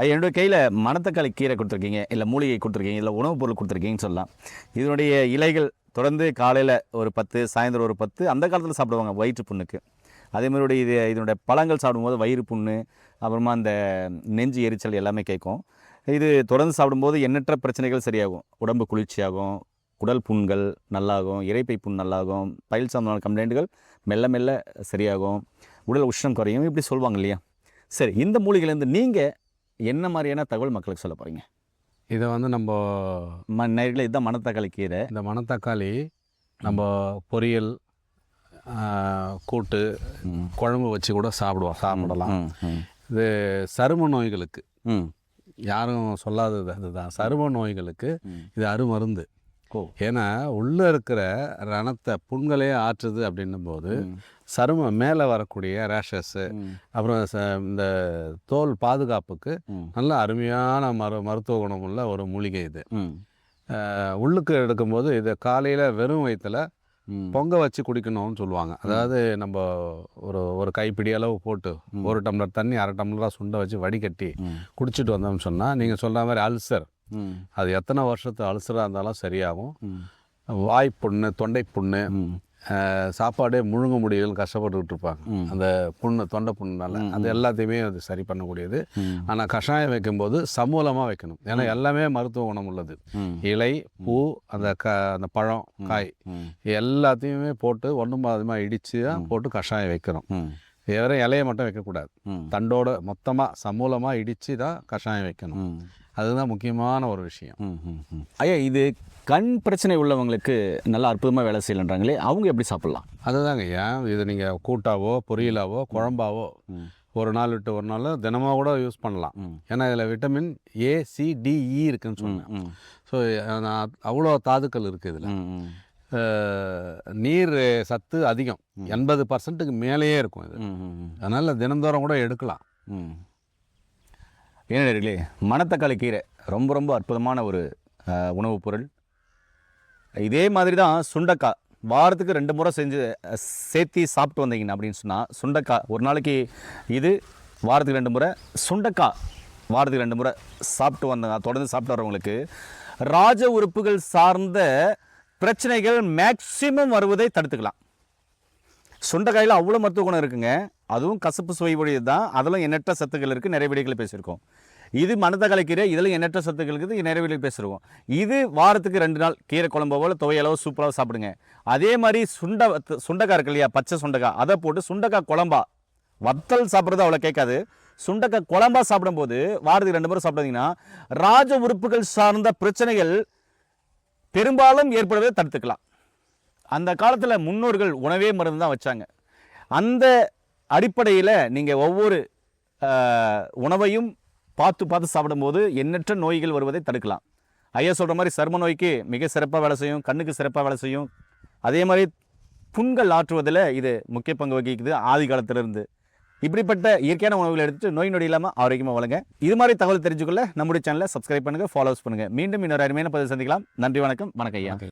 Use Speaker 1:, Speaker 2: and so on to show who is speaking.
Speaker 1: என்னுடைய கையில் மணத்தக்காளி கீரை கொடுத்துருக்கீங்க, இல்லை மூலிகை கொடுத்துருக்கீங்க, இல்லை உணவுப் பொருள் கொடுத்துருக்கீங்கன்னு சொல்லலாம். இதனுடைய இலைகள் தொடர்ந்து காலையில் ஒரு 10, சாயந்தரம் ஒரு 10, அந்த காலத்தில் சாப்பிடுவாங்க வயிற்று புண்ணுக்கு. அதேமாதிரி இதனுடைய பழங்கள் சாப்பிடும்போது வயிறு புண்ணு, அப்புறமா அந்த நெஞ்சு எரிச்சல் எல்லாமே கேட்கும். இது தொடர்ந்து சாப்பிடும்போது எண்ணற்ற பிரச்சனைகள் சரியாகும். உடம்பு குளிர்ச்சியாகும், குடல் புண்கள் நல்லாகும், இரைப்பை புண் நல்லாகும், பயில் சம்பந்தமான கம்ப்ளைண்ட்டுகள் மெல்ல மெல்ல சரியாகும், உடல் உஷ்ணம் குறையும், இப்படி சொல்லுவாங்க இல்லையா? சரி, இந்த மூலிகைலேருந்து நீங்கள் என்ன மாதிரியான தகவல் மக்களுக்கு சொல்ல போகிறீங்க?
Speaker 2: இதை வந்து நம்ம
Speaker 1: நேரில் இதுதான் மணத்தக்காளி கீரை.
Speaker 2: இந்த மணத்தக்காளி நம்ம பொரியல், கூட்டு, குழம்பு வச்சு கூட சாப்பிடலாம். இது சரும நோய்களுக்கு, யாரும் சொல்லாதது அதுதான், சரும நோய்களுக்கு இது அருமருந்து. ஏன்னா உள்ளே இருக்கிற ரணத்தை புண்களே ஆற்றுது அப்படின்னும் போது சருமம் மேலே வரக்கூடிய ரேஷஸ்ஸு, அப்புறம் இந்த தோல் பாதுகாப்புக்கு நல்ல அருமையான மருத்துவ குணமுள்ள ஒரு மூலிகை இது. உள்ளுக்கு எடுக்கும்போது இதை காலையில் வெறும் வயிற்றில் பொங்க வச்சு குடிக்கணும்னு சொல்லுவாங்க. அதாவது நம்ம ஒரு கைப்பிடி அளவு போட்டு 1 டம்ளர் தண்ணி 1/2 டம்ளராக சுண்டை வச்சு வடிகட்டி குடிச்சிட்டு வந்தோம்னு சொன்னால், நீங்கள் சொல்கிற மாதிரி அல்சர், அது எத்தனை வருஷத்து அல்சராக இருந்தாலும் சரியாகும். வாய் புண்ணு, தொண்டை புண்ணு, சாப்பாடே முழுங்க முடியலன்னு கஷ்டப்பட்டுக்கிட்டு இருப்பாங்க அந்த புண்ணு, தொண்டை புண்ணுனால, அது எல்லாத்தையுமே அது சரி பண்ணக்கூடியது. ஆனால் கஷாயம் வைக்கும்போது சமூலமாக வைக்கணும். ஏன்னா எல்லாமே மருத்துவ குணம் உள்ளது. இலை, பூ, அந்த பழம், காய் எல்லாத்தையுமே போட்டு ஒன்றும் அதிகமாக இடித்து போட்டு கஷாயம் வைக்கணும். வேற இலையை மட்டும் வைக்கக்கூடாது, தண்டோட மொத்தமாக சமூலமாக இடித்து தான் கஷாயம் வைக்கணும். அதுதான் முக்கியமான ஒரு விஷயம்.
Speaker 1: ஐயா, இது கண் பிரச்சனை உள்ளவங்களுக்கு நல்லா அற்புதமாக வேலை செய்யலன்றாங்களே, அவங்க எப்படி சாப்பிட்லாம்?
Speaker 2: அதுதாங்க. ஏன் இது நீங்கள் கூட்டாவோ பொரியலாவோ குழம்பாவோ ஒரு நாள் விட்டு ஒரு நாள் தினமாக கூட யூஸ் பண்ணலாம். ஏன்னா இதில் vitamin A, C, D, E இருக்குதுன்னு சொன்னேன். ஸோ அவ்வளோ தாதுக்கள் இருக்குது இதில். நீர் சத்து அதிகம், 80% மேலேயே இருக்கும் இது. அதனால் தினந்தோறும் கூட எடுக்கலாம்.
Speaker 1: ஏனே மணத்தக்காளி கீரை ரொம்ப ரொம்ப அற்புதமான ஒரு உணவுப் பொருள். இதே மாதிரி தான் சுண்டைக்காய் வாரத்துக்கு 2 முறை சேர்த்து சாப்பிட்டு வந்தீங்கன்னா அப்படின்னு சொன்னால், சுண்டைக்காய் ஒரு நாளைக்கு இது, வாரத்துக்கு 2 முறை சுண்டைக்காய் வாரத்துக்கு 2 முறை தொடர்ந்து சாப்பிட்டு வரவங்களுக்கு ராஜ உறுப்புகள் சார்ந்த பிரச்சனைகள் மேக்சிமம் வருவதை தடுத்துக்கலாம். சுண்டைக்காயில் அவ்வளோ மருத்துவ குணம் இருக்குங்க. அதுவும் கசப்பு சுவை உடையது தான். அதில் எண்ணற்ற சத்துக்கள் இருக்குது, நிறைய வீடியோக்கள் பேசியிருக்கோம். இது மணத்தக்காளி கீரை, இதில் எண்ணற்ற சத்துக்கள் இருக்குது, நிறைய வீடியோக்கள் பேசியிருக்கோம். இது வாரத்துக்கு 2 நாள் கீரை குழம்போ துவையளவு சூப்பராக சாப்பிடுங்க. அதே மாதிரி சுண்டைக்காய் இருக்கு இல்லையா, பச்சை சுண்டைக்காய், அதை போட்டு சுண்டைக்காய் குழம்பா, வத்தல் சாப்பிட்றது அவ்வளோ கேட்காது, சுண்டைக்காய் குழம்பா சாப்பிடும்போது வாரத்துக்கு 2 முறை சாப்பிட்டீங்கன்னா ராஜ உறுப்புகள் சார்ந்த பிரச்சனைகள் பெரும்பாலும் ஏற்படுவதை தடுத்துக்கலாம். அந்த காலத்தில் முன்னோர்கள் உணவே மருந்து தான் வச்சாங்க. அந்த அடிப்படையில் நீங்கள் ஒவ்வொரு உணவையும் பார்த்து சாப்பிடும்போது எண்ணற்ற நோய்கள் வருவதை தடுக்கலாம். ஐயா சொல்கிற மாதிரி சரும நோய்க்கு மிக சிறப்பாக வேலை செய்யும், கண்ணுக்கு சிறப்பாக வேலை செய்யும். அதே மாதிரி புண்கள் ஆற்றுவதில் இது முக்கிய பங்கு வகிக்குது ஆதி காலத்திலிருந்து. இப்படிப்பட்ட இயற்கையான உணவுகளை எடுத்துட்டு நோய் நொடி இல்லாமல் ஆரோக்கியமாக வளங்க. இது மாதிரி தகவல் தெரிஞ்சுக்கொள்ள நம்முடைய சேனலை சப்ஸ்கிரைப் பண்ணுங்கள், ஃபாலோஸ் பண்ணுங்கள். மீண்டும் இன்னொரு அருமையான பதிவு சந்திக்கலாம். நன்றி, வணக்கம். வணக்கம் ஐயா.